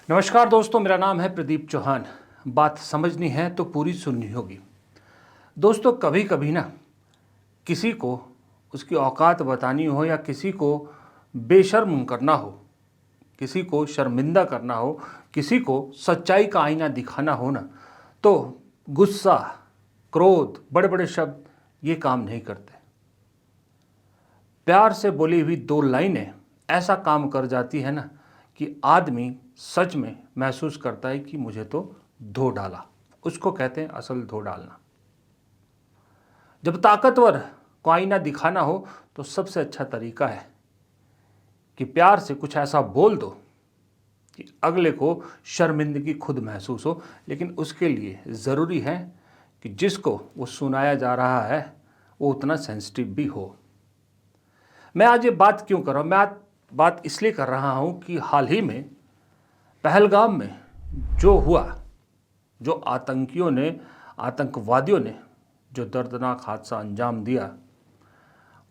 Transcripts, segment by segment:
नमस्कार दोस्तों, मेरा नाम है प्रदीप चौहान। बात समझनी है तो पूरी सुननी होगी। दोस्तों, कभी कभी ना किसी को उसकी औकात बतानी हो या किसी को बेशर्म करना हो, किसी को शर्मिंदा करना हो, किसी को सच्चाई का आईना दिखाना हो ना, तो गुस्सा, क्रोध, बड़े बड़े शब्द ये काम नहीं करते। प्यार से बोली हुई दो लाइनें ऐसा काम कर जाती है ना कि आदमी सच में महसूस करता है कि मुझे तो धो डाला। उसको कहते हैं असल धो डालना। जब ताकतवर को आईना दिखाना हो तो सबसे अच्छा तरीका है कि प्यार से कुछ ऐसा बोल दो कि अगले को शर्मिंदगी खुद महसूस हो। लेकिन उसके लिए ज़रूरी है कि जिसको वो सुनाया जा रहा है वो उतना सेंसिटिव भी हो। मैं आज ये बात क्यों कर रहा हूँ? मैं आज बात इसलिए कर रहा हूँ कि हाल ही में पहलगाम में जो हुआ, जो आतंकवादियों ने जो दर्दनाक हादसा अंजाम दिया,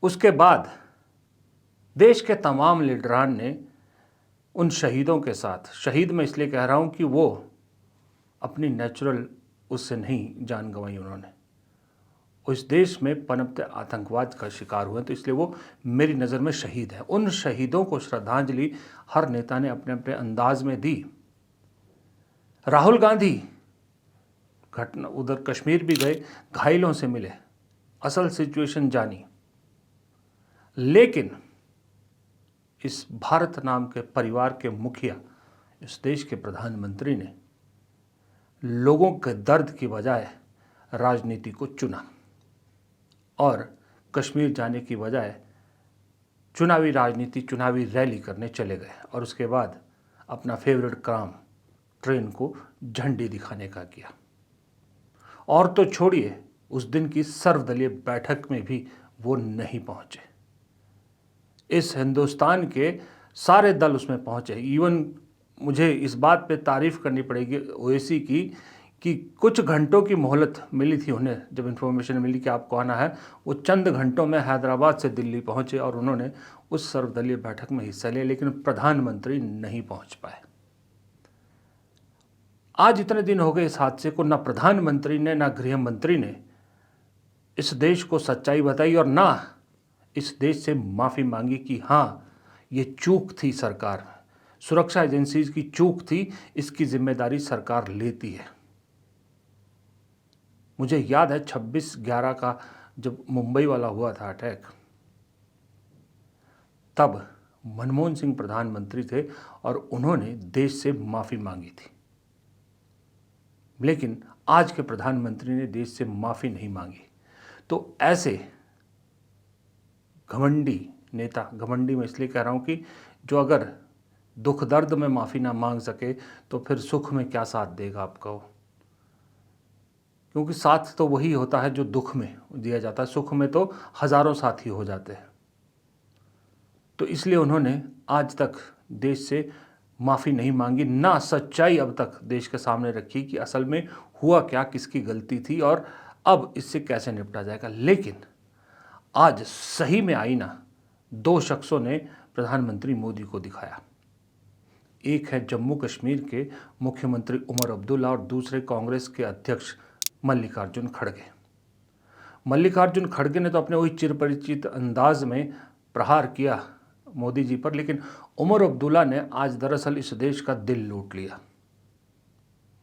उसके बाद देश के तमाम लीडरान ने उन शहीदों के साथ, शहीद मैं इसलिए कह रहा हूँ कि वो अपनी नेचुरल उससे नहीं जान गंवाई, उन्होंने उस देश में पनपते आतंकवाद का शिकार हुए, तो इसलिए वो मेरी नज़र में शहीद है। उन शहीदों को श्रद्धांजलि हर नेता ने अपने अपने अंदाज में दी। राहुल गांधी घटना उधर कश्मीर भी गए, घायलों से मिले, असल सिचुएशन जानी। लेकिन इस भारत नाम के परिवार के मुखिया, इस देश के प्रधानमंत्री ने लोगों के दर्द की बजाय राजनीति को चुना और कश्मीर जाने की बजाय चुनावी राजनीति, चुनावी रैली करने चले गए और उसके बाद अपना फेवरेट काम ट्रेन को झंडी दिखाने का किया। और तो छोड़िए, उस दिन की सर्वदलीय बैठक में भी वो नहीं पहुंचे। इस हिंदुस्तान के सारे दल उसमें पहुंचे। इवन मुझे इस बात पे तारीफ़ करनी पड़ेगी ओवैसी की कि कुछ घंटों की मोहलत मिली थी उन्हें। जब इन्फॉर्मेशन मिली कि आपको आना है, वो चंद घंटों में हैदराबाद से दिल्ली पहुंचे और उन्होंने उस सर्वदलीय बैठक में हिस्सा लिया। लेकिन प्रधानमंत्री नहीं पहुंच पाए। आज इतने दिन हो गए इस हादसे को, ना प्रधानमंत्री ने, ना गृह मंत्री ने इस देश को सच्चाई बताई और ना इस देश से माफ़ी मांगी कि हाँ, ये चूक थी, सरकार, सुरक्षा एजेंसीज की चूक थी, इसकी जिम्मेदारी सरकार लेती है। मुझे याद है 26/11 का जब मुंबई वाला हुआ था अटैक, तब मनमोहन सिंह प्रधानमंत्री थे और उन्होंने देश से माफ़ी मांगी थी। लेकिन आज के प्रधानमंत्री ने देश से माफ़ी नहीं मांगी। तो ऐसे घमंडी नेता, घमंडी मैं इसलिए कह रहा हूँ कि जो अगर दुख दर्द में माफ़ी ना मांग सके तो फिर सुख में क्या साथ देगा आपका वो? क्योंकि साथ तो वही होता है जो दुख में दिया जाता है, सुख में तो हज़ारों साथी हो जाते हैं। तो इसलिए उन्होंने आज तक देश से माफ़ी नहीं मांगी, ना सच्चाई अब तक देश के सामने रखी कि असल में हुआ क्या, किसकी गलती थी और अब इससे कैसे निपटा जाएगा। लेकिन आज सही में आईना दो शख्सों ने प्रधानमंत्री मोदी को दिखाया। एक है जम्मू कश्मीर के मुख्यमंत्री उमर अब्दुल्ला और दूसरे कांग्रेस के अध्यक्ष मल्लिकार्जुन खड़गे। मल्लिकार्जुन खड़गे ने तो अपने वही चिरपरिचित अंदाज में प्रहार किया मोदी जी पर, लेकिन उमर अब्दुल्ला ने आज दरअसल इस देश का दिल लूट लिया।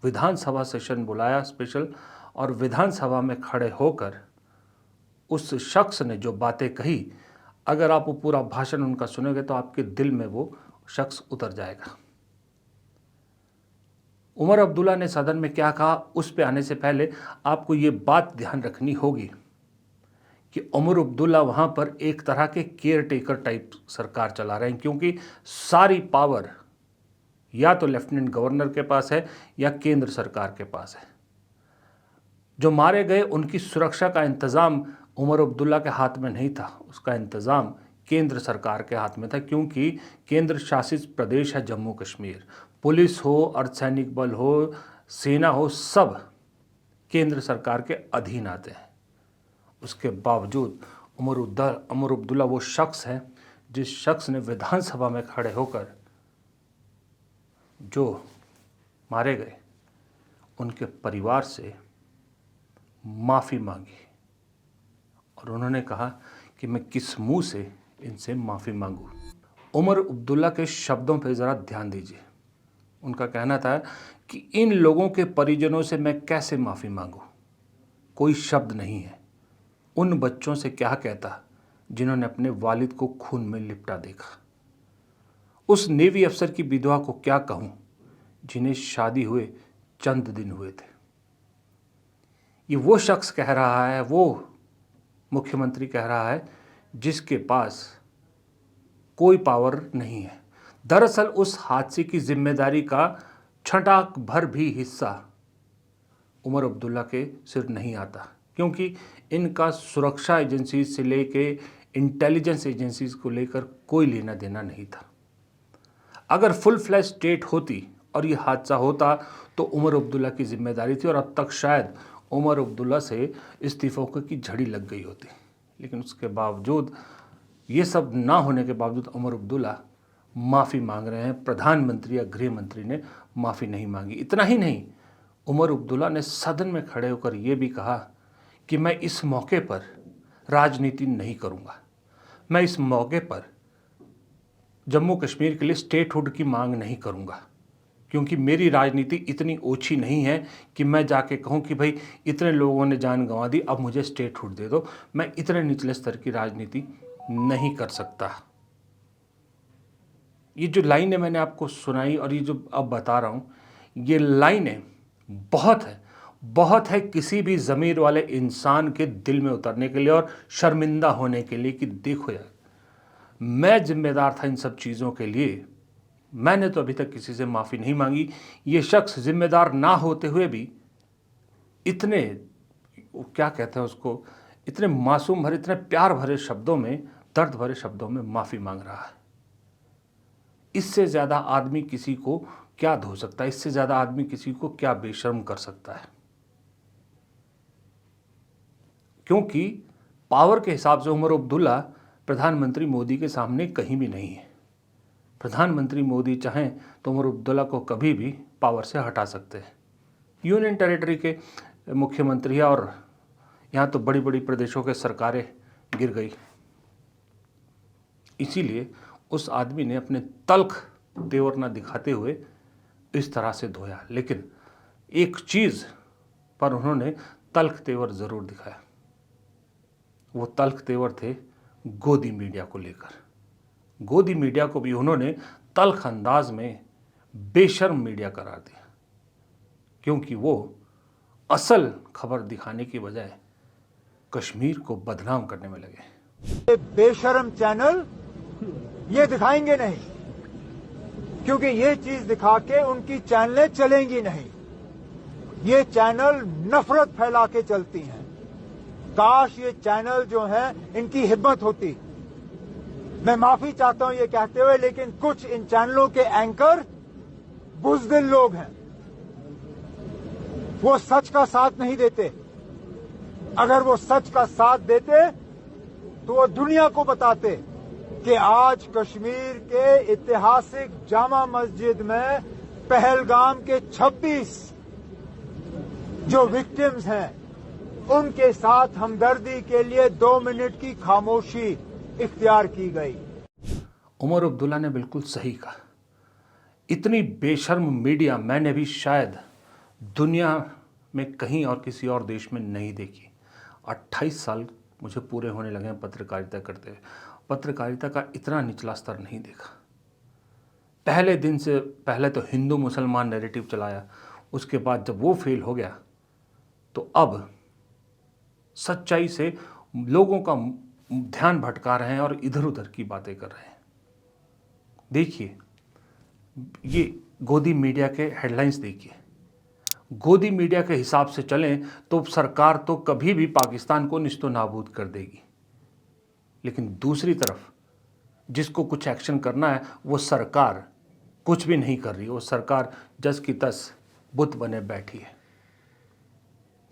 विधानसभा सेशन बुलाया स्पेशल, और विधानसभा में खड़े होकर उस शख्स ने जो बातें कही, अगर आप वो पूरा भाषण उनका सुनोगे तो आपके दिल में वो शख्स उतर जाएगा। उमर अब्दुल्ला ने सदन में क्या कहा, उस पे आने से पहले आपको ये बात ध्यान रखनी होगी कि उमर अब्दुल्ला वहाँ पर एक तरह के केयर टेकर टाइप सरकार चला रहे हैं, क्योंकि सारी पावर या तो लेफ्टिनेंट गवर्नर के पास है या केंद्र सरकार के पास है। जो मारे गए उनकी सुरक्षा का इंतज़ाम उमर अब्दुल्ला के हाथ में नहीं था, उसका इंतज़ाम केंद्र सरकार के हाथ में था, क्योंकि केंद्र शासित प्रदेश है जम्मू कश्मीर। पुलिस हो, अर्धसैनिक बल हो, सेना हो, सब केंद्र सरकार के अधीन आते हैं। उसके बावजूद उमर अब्दुल्ला वो शख्स है जिस शख्स ने विधानसभा में खड़े होकर जो मारे गए उनके परिवार से माफ़ी मांगी और उन्होंने कहा कि मैं किस मुंह से इनसे माफ़ी मांगूं। उमर अब्दुल्ला के शब्दों पर ज़रा ध्यान दीजिए। उनका कहना था कि इन लोगों के परिजनों से मैं कैसे माफ़ी मांगूं, कोई शब्द नहीं है। उन बच्चों से क्या कहता जिन्होंने अपने वालिद को खून में लिपटा देखा। उस नेवी अफसर की विधवा को क्या कहूं जिन्हें शादी हुए चंद दिन हुए थे। ये वो शख्स कह रहा है, वो मुख्यमंत्री कह रहा है जिसके पास कोई पावर नहीं है। दरअसल उस हादसे की जिम्मेदारी का छटाक भर भी हिस्सा उमर अब्दुल्ला के सिर नहीं आता, क्योंकि इनका सुरक्षा एजेंसी से लेके इंटेलिजेंस एजेंसीज को लेकर कोई लेना देना नहीं था। अगर फुल फ्लैश स्टेट होती और ये हादसा होता तो उमर अब्दुल्ला की जिम्मेदारी थी और अब तक शायद उमर अब्दुल्ला से इस्तीफों की झड़ी लग गई होती। लेकिन उसके बावजूद, ये सब ना होने के बावजूद उमर अब्दुल्ला माफ़ी मांग रहे हैं। प्रधानमंत्री या गृह मंत्री ने माफ़ी नहीं मांगी। इतना ही नहीं, उमर अब्दुल्ला ने सदन में खड़े होकर ये भी कहा कि मैं इस मौके पर राजनीति नहीं करूँगा। मैं इस मौके पर जम्मू कश्मीर के लिए स्टेटहुड की मांग नहीं करूँगा, क्योंकि मेरी राजनीति इतनी ओछी नहीं है कि मैं जाके कहूँ कि भाई इतने लोगों ने जान गंवा दी, अब मुझे स्टेटहुड दे दो। मैं इतने निचले स्तर की राजनीति नहीं कर सकता। ये जो लाइनें मैंने आपको सुनाई और ये जो अब बता रहा हूँ, ये लाइनें बहुत है किसी भी ज़मीर वाले इंसान के दिल में उतरने के लिए और शर्मिंदा होने के लिए कि देखो यार, मैं जिम्मेदार था इन सब चीज़ों के लिए, मैंने तो अभी तक किसी से माफ़ी नहीं मांगी। ये शख्स जिम्मेदार ना होते हुए भी इतने, क्या कहते हैं उसको, इतने मासूम भरे, इतने प्यार भरे शब्दों में, दर्द भरे शब्दों में माफ़ी मांग रहा है। इससे ज़्यादा आदमी किसी को क्या धो सकता है? इससे ज़्यादा आदमी किसी को क्या बेशर्म कर सकता है? क्योंकि पावर के हिसाब से उमर अब्दुल्ला प्रधानमंत्री मोदी के सामने कहीं भी नहीं है। प्रधानमंत्री मोदी चाहें तो उमर अब्दुल्ला को कभी भी पावर से हटा सकते हैं। यूनियन टेरिटरी के मुख्यमंत्री है और यहाँ तो बड़ी बड़ी प्रदेशों के सरकारें गिर गई। इसीलिए उस आदमी ने अपने तल्ख तेवर न दिखाते हुए इस तरह से धोया। लेकिन एक चीज़ पर उन्होंने तल्ख तेवर ज़रूर दिखाया। वो तल्ख तेवर थे गोदी मीडिया को लेकर। गोदी मीडिया को भी उन्होंने तल्ख अंदाज में बेशर्म मीडिया करार दिया, क्योंकि वो असल खबर दिखाने की बजाय कश्मीर को बदनाम करने में लगे। बेशर्म चैनल ये दिखाएंगे नहीं, क्योंकि ये चीज दिखा के उनकी चैनलें चलेंगी नहीं। ये चैनल नफरत फैला के चलती हैं। काश ये चैनल जो है इनकी हिम्मत होती। मैं माफी चाहता हूं ये कहते हुए, लेकिन कुछ इन चैनलों के एंकर बुज़दिल लोग हैं। वो सच का साथ नहीं देते। अगर वो सच का साथ देते तो वो दुनिया को बताते कि आज कश्मीर के ऐतिहासिक जामा मस्जिद में पहलगाम के 26 जो विक्टिम्स हैं उनके साथ हमदर्दी के लिए 2 मिनट की खामोशी इख्तियार की गई। उमर अब्दुल्ला ने बिल्कुल सही कहा। इतनी बेशर्म मीडिया मैंने भी शायद दुनिया में कहीं और किसी और देश में नहीं देखी। 28 साल मुझे पूरे होने लगे हैं पत्रकारिता करते हुए। पत्रकारिता का इतना निचला स्तर नहीं देखा। पहले दिन से पहले तो हिंदू मुसलमान नैरेटिव चलाया, उसके बाद जब वो फेल हो गया तो अब सच्चाई से लोगों का ध्यान भटका रहे हैं और इधर उधर की बातें कर रहे हैं। देखिए, ये गोदी मीडिया के हेडलाइंस देखिए। गोदी मीडिया के हिसाब से चलें तो सरकार तो कभी भी पाकिस्तान को निस्तो नाबूद कर देगी, लेकिन दूसरी तरफ जिसको कुछ एक्शन करना है वो सरकार कुछ भी नहीं कर रही। वो सरकार जस की तस बुत बने बैठी है।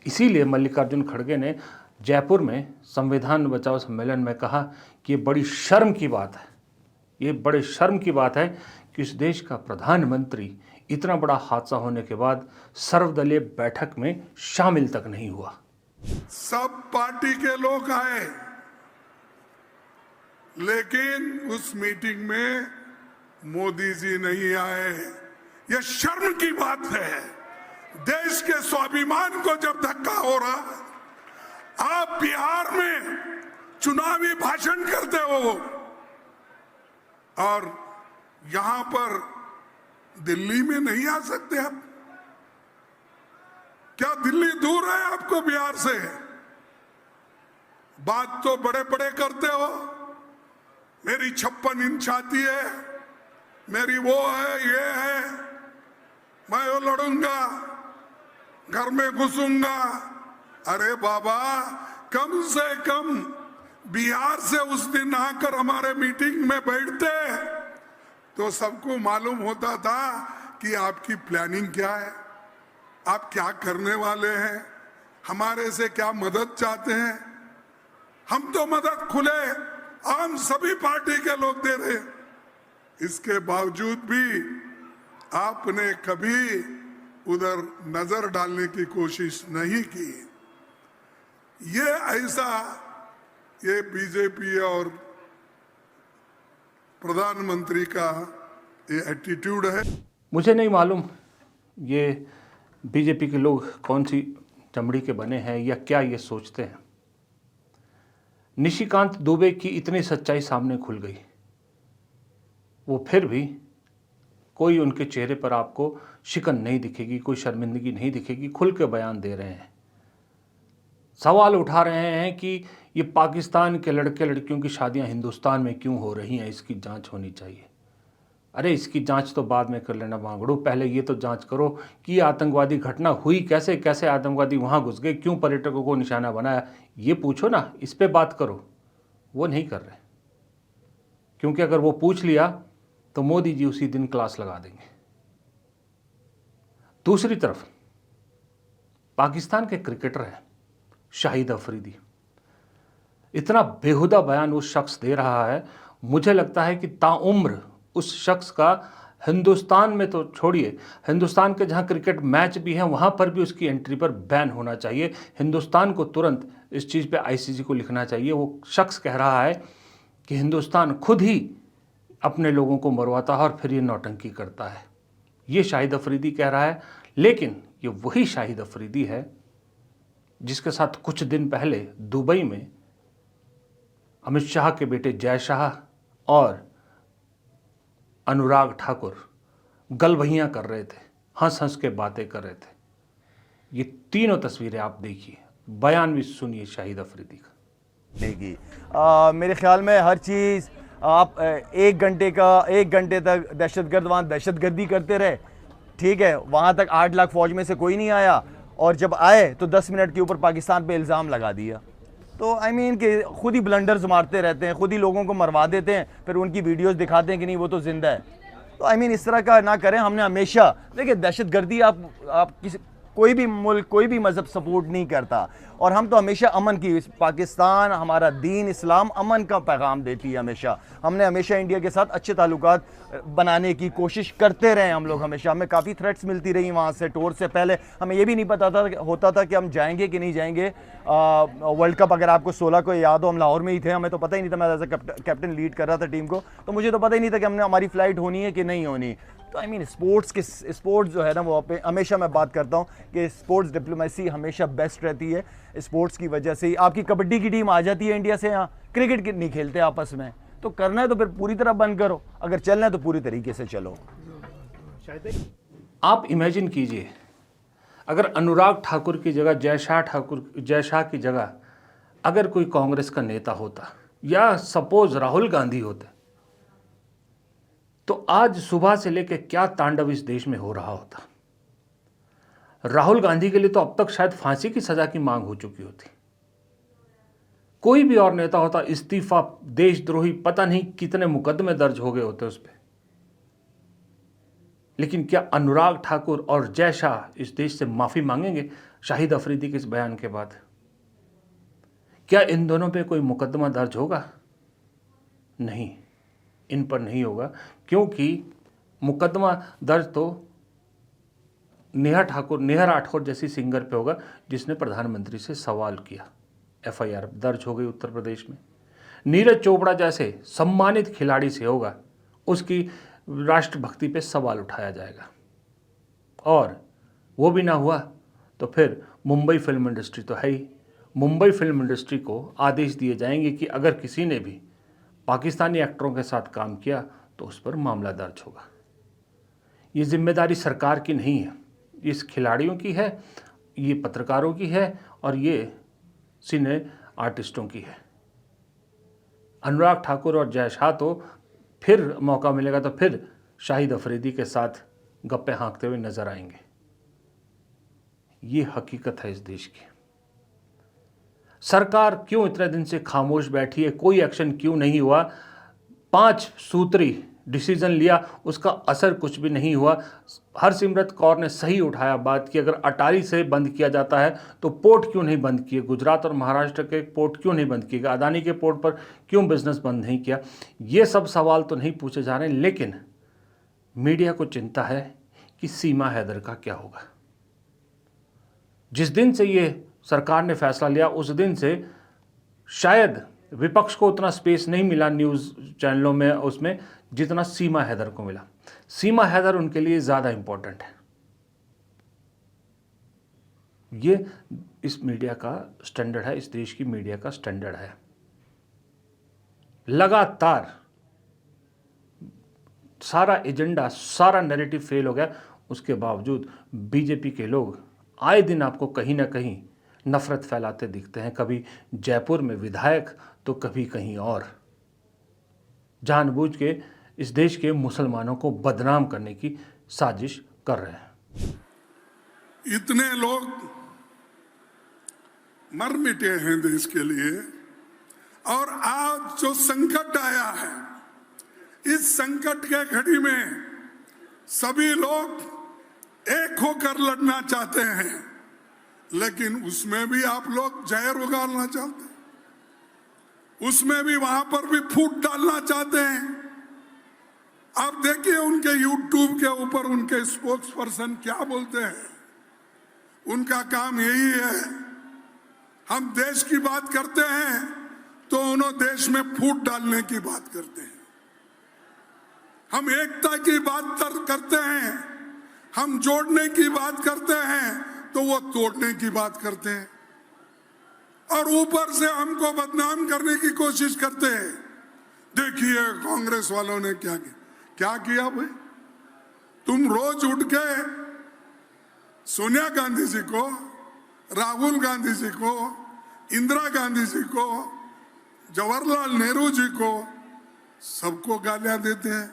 इसीलिए मल्लिकार्जुन खड़गे ने जयपुर में संविधान बचाओ सम्मेलन में कहा कि ये बड़ी शर्म की बात है, ये बड़े शर्म की बात है कि इस देश का प्रधानमंत्री इतना बड़ा हादसा होने के बाद सर्वदलीय बैठक में शामिल तक नहीं हुआ। सब पार्टी के लोग आए, लेकिन उस मीटिंग में मोदी जी नहीं आए। यह शर्म की बात है। देश के स्वाभिमान को जब धक्का हो रहा, आप बिहार में चुनावी भाषण करते हो और यहां पर दिल्ली में नहीं आ सकते आप? क्या दिल्ली दूर है आपको बिहार से? बात तो बड़े बड़े करते हो, मेरी 56 इंच छाती है, मेरी वो है, ये है, मैं वो लड़ूंगा, घर में घुसूंगा। अरे बाबा, कम से कम बिहार से उस दिन आकर हमारे मीटिंग में बैठते तो सबको मालूम होता था कि आपकी प्लानिंग क्या है, आप क्या करने वाले हैं, हमारे से क्या मदद चाहते हैं। हम तो मदद खुले आम सभी पार्टी के लोग दे रहे, इसके बावजूद भी आपने कभी उधर नजर डालने की कोशिश नहीं की। ये ऐसा ये बीजेपी और प्रधानमंत्री का ये एटीट्यूड है। मुझे नहीं मालूम ये बीजेपी के लोग कौन सी चमड़ी के बने हैं या क्या ये सोचते हैं। निशिकांत दुबे की इतनी सच्चाई सामने खुल गई, वो फिर भी कोई उनके चेहरे पर आपको शिकन नहीं दिखेगी, कोई शर्मिंदगी नहीं दिखेगी, खुल के बयान दे रहे हैं। सवाल उठा रहे हैं कि ये पाकिस्तान के लड़के लड़कियों की शादियां हिंदुस्तान में क्यों हो रही हैं, इसकी जांच होनी चाहिए। अरे इसकी जांच तो बाद में कर लेना बांगड़ू, पहले ये तो जांच करो कि ये आतंकवादी घटना हुई कैसे, कैसे आतंकवादी वहाँ घुस गए, क्यों पर्यटकों को निशाना बनाया, ये पूछो ना, इस पे बात करो। वो नहीं कर रहे, क्योंकि अगर वो पूछ लिया तो मोदी जी उसी दिन क्लास लगा देंगे। दूसरी तरफ पाकिस्तान के क्रिकेटर हैं शाहिद अफरीदी, इतना बेहुदा बयान उस शख्स दे रहा है, मुझे लगता है कि ताउम्र उस शख्स का हिंदुस्तान में तो छोड़िए, हिंदुस्तान के जहां क्रिकेट मैच भी हैं वहां पर भी उसकी एंट्री पर बैन होना चाहिए। हिंदुस्तान को तुरंत इस चीज़ पे आईसीसी को लिखना चाहिए। वो शख्स कह रहा है कि हिंदुस्तान खुद ही अपने लोगों को मरवाता है और फिर ये नौटंकी करता है। ये शाहिद अफरीदी कह रहा है, लेकिन ये वही शाहिद अफरीदी है जिसके साथ कुछ दिन पहले दुबई में अमित शाह के बेटे जय शाह और अनुराग ठाकुर गलबहियां कर रहे थे, हंस हंस के बातें कर रहे थे। ये तीनों तस्वीरें आप देखिए, बयान भी सुनिए शाहिद अफरीदी का। मेरे ख्याल में हर चीज़ आप 1 घंटे तक दहशतगर्द वहाँ दहशतगर्दी करते रहे, ठीक है, वहाँ तक 8 लाख फौज में से कोई नहीं आया, और जब आए तो 10 मिनट के ऊपर पाकिस्तान पे इल्ज़ाम लगा दिया। तो आई मीन कि खुद ही ब्लंडर्स मारते रहते हैं, खुद ही लोगों को मरवा देते हैं, फिर उनकी वीडियोस दिखाते हैं कि नहीं वो तो जिंदा है। तो आई मीन इस तरह का ना करें। हमने हमेशा देखिए, दहशतगर्दी आप किसी कोई भी मुल्क कोई भी मज़हब सपोर्ट नहीं करता, और हम तो हमेशा अमन की, पाकिस्तान हमारा दीन इस्लाम अमन का पैगाम देती है। हमेशा हमने हमेशा इंडिया के साथ अच्छे ताल्लुकात बनाने की कोशिश करते रहे हम लोग। हमेशा हमें काफ़ी थ्रेट्स मिलती रही वहाँ से। टूर से पहले हमें ये भी नहीं पता होता था कि हम जाएंगे कि नहीं जाएंगे। वर्ल्ड कप अगर आपको 16 को याद हो, हम लाहौर में ही थे, हमें तो पता ही नहीं था। मैं एज ए कैप्टन लीड कर रहा था टीम को, तो मुझे तो पता ही नहीं था कि हमारी फ़्लाइट होनी है कि नहीं होनी। तो आई मीन स्पोर्ट्स जो है ना, वो हमेशा मैं बात करता हूँ कि स्पोर्ट्स डिप्लोमेसी हमेशा बेस्ट रहती है। स्पोर्ट्स की वजह से ही आपकी कबड्डी की टीम आ जाती है इंडिया से यहाँ, क्रिकेट नहीं खेलते आपस में। तो करना है तो फिर पूरी तरह बंद करो, अगर चलना है तो पूरी तरीके से चलो। आप इमेजिन कीजिए, अगर अनुराग ठाकुर की जगह जय शाह की जगह अगर कोई कांग्रेस का नेता होता, या सपोज राहुल गांधी होते, तो आज सुबह से लेकर क्या तांडव इस देश में हो रहा होता। राहुल गांधी के लिए तो अब तक शायद फांसी की सजा की मांग हो चुकी होती। कोई भी और नेता होता, इस्तीफा, देशद्रोही, पता नहीं कितने मुकदमे दर्ज हो गए होते उस पर। लेकिन क्या अनुराग ठाकुर और जय शाह इस देश से माफी मांगेंगे शाहिद अफरीदी के इस बयान के बाद? क्या इन दोनों पे कोई मुकदमा दर्ज होगा? नहीं, इन पर नहीं होगा, क्योंकि मुकदमा दर्ज तो नेहा राठौर जैसी सिंगर पे होगा जिसने प्रधानमंत्री से सवाल किया। एफआईआर दर्ज हो गई उत्तर प्रदेश में। नीरज चोपड़ा जैसे सम्मानित खिलाड़ी से होगा, उसकी राष्ट्रभक्ति पे सवाल उठाया जाएगा। और वो भी ना हुआ तो फिर मुंबई फिल्म इंडस्ट्री तो है ही। मुंबई फिल्म इंडस्ट्री को आदेश दिए जाएंगे कि अगर किसी ने भी पाकिस्तानी एक्टरों के साथ काम किया तो उस पर मामला दर्ज होगा। ये जिम्मेदारी सरकार की नहीं है, इस खिलाड़ियों की है, ये पत्रकारों की है और ये सिने आर्टिस्टों की है। अनुराग ठाकुर और जय शाह तो फिर मौका मिलेगा तो फिर शाहिद अफरीदी के साथ गप्पे हाँकते हुए नजर आएंगे। ये हकीकत है इस देश की। सरकार क्यों इतने दिन से खामोश बैठी है, कोई एक्शन क्यों नहीं हुआ? 5 सूत्री डिसीजन लिया, उसका असर कुछ भी नहीं हुआ। हरसिमरत कौर ने सही उठाया बात कि अगर अटारी से बंद किया जाता है तो पोर्ट क्यों नहीं बंद किए, गुजरात और महाराष्ट्र के पोर्ट क्यों नहीं बंद किए, अदानी के पोर्ट पर क्यों बिजनेस बंद नहीं किया। ये सब सवाल तो नहीं पूछे जा रहे, लेकिन मीडिया को चिंता है कि सीमा हैदर का क्या होगा। जिस दिन से ये सरकार ने फैसला लिया उस दिन से शायद विपक्ष को उतना स्पेस नहीं मिला न्यूज़ चैनलों में उसमें जितना सीमा हैदर को मिला। सीमा हैदर उनके लिए ज़्यादा इम्पोर्टेंट है। ये इस मीडिया का स्टैंडर्ड है, इस देश की मीडिया का स्टैंडर्ड है। लगातार सारा एजेंडा, सारा नैरेटिव फेल हो गया, उसके बावजूद बीजेपी के लोग आए दिन आपको कहीं ना कहीं नफरत फैलाते दिखते हैं। कभी जयपुर में विधायक तो कभी कहीं और, जानबूझ के इस देश के मुसलमानों को बदनाम करने की साजिश कर रहे हैं। इतने लोग मर मिटे हैं देश के लिए, और आज जो संकट आया है, इस संकट के घड़ी में सभी लोग एक होकर लड़ना चाहते हैं, लेकिन उसमें भी आप लोग जहर उगाड़ना चाहते हैं, उसमें भी वहां पर भी फूट डालना चाहते हैं। आप देखिए उनके YouTube के ऊपर उनके स्पोक्स पर्सन क्या बोलते हैं। उनका काम यही है, हम देश की बात करते हैं तो उन्होंने देश में फूट डालने की बात करते हैं। हम एकता की बात करते हैं, हम जोड़ने की बात करते हैं तो वो तोड़ने की बात करते हैं, और ऊपर से हमको बदनाम करने की कोशिश करते हैं। देखिए कांग्रेस वालों ने क्या किया भाई। तुम रोज उठ के सोनिया गांधी जी को, राहुल गांधी जी को, इंदिरा गांधी जी को, जवाहरलाल नेहरू जी को, सबको गालियां देते हैं।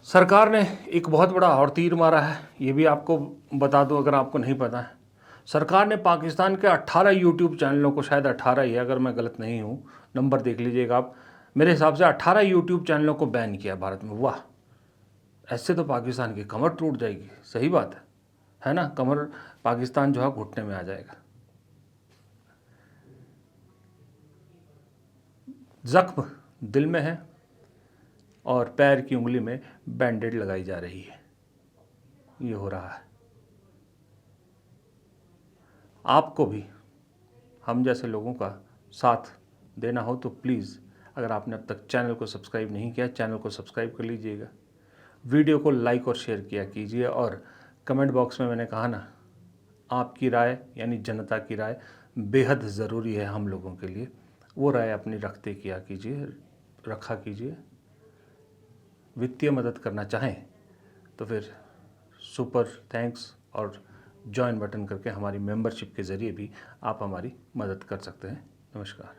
सरकार ने एक बहुत बड़ा और तीर मारा है, ये भी आपको बता दूं अगर आपको नहीं पता है। सरकार ने पाकिस्तान के 18 यूट्यूब चैनलों को, शायद 18 ही है अगर मैं गलत नहीं हूँ, नंबर देख लीजिएगा आप, मेरे हिसाब से 18 यूट्यूब चैनलों को बैन किया भारत में। वाह, ऐसे तो पाकिस्तान की कमर टूट जाएगी। सही बात है ना, कमर पाकिस्तान जो है घुटने में आ जाएगा। जख्म दिल में है और पैर की उंगली में बैंडेड लगाई जा रही है, ये हो रहा है। आपको भी हम जैसे लोगों का साथ देना हो तो प्लीज़, अगर आपने अब तक चैनल को सब्सक्राइब नहीं किया, चैनल को सब्सक्राइब कर लीजिएगा, वीडियो को लाइक और शेयर किया कीजिए, और कमेंट बॉक्स में मैंने कहा ना, आपकी राय यानी जनता की राय बेहद ज़रूरी है हम लोगों के लिए। वो राय अपनी रखा कीजिए। वित्तीय मदद करना चाहें तो फिर सुपर थैंक्स और जॉइन बटन करके हमारी मेंबरशिप के ज़रिए भी आप हमारी मदद कर सकते हैं। नमस्कार।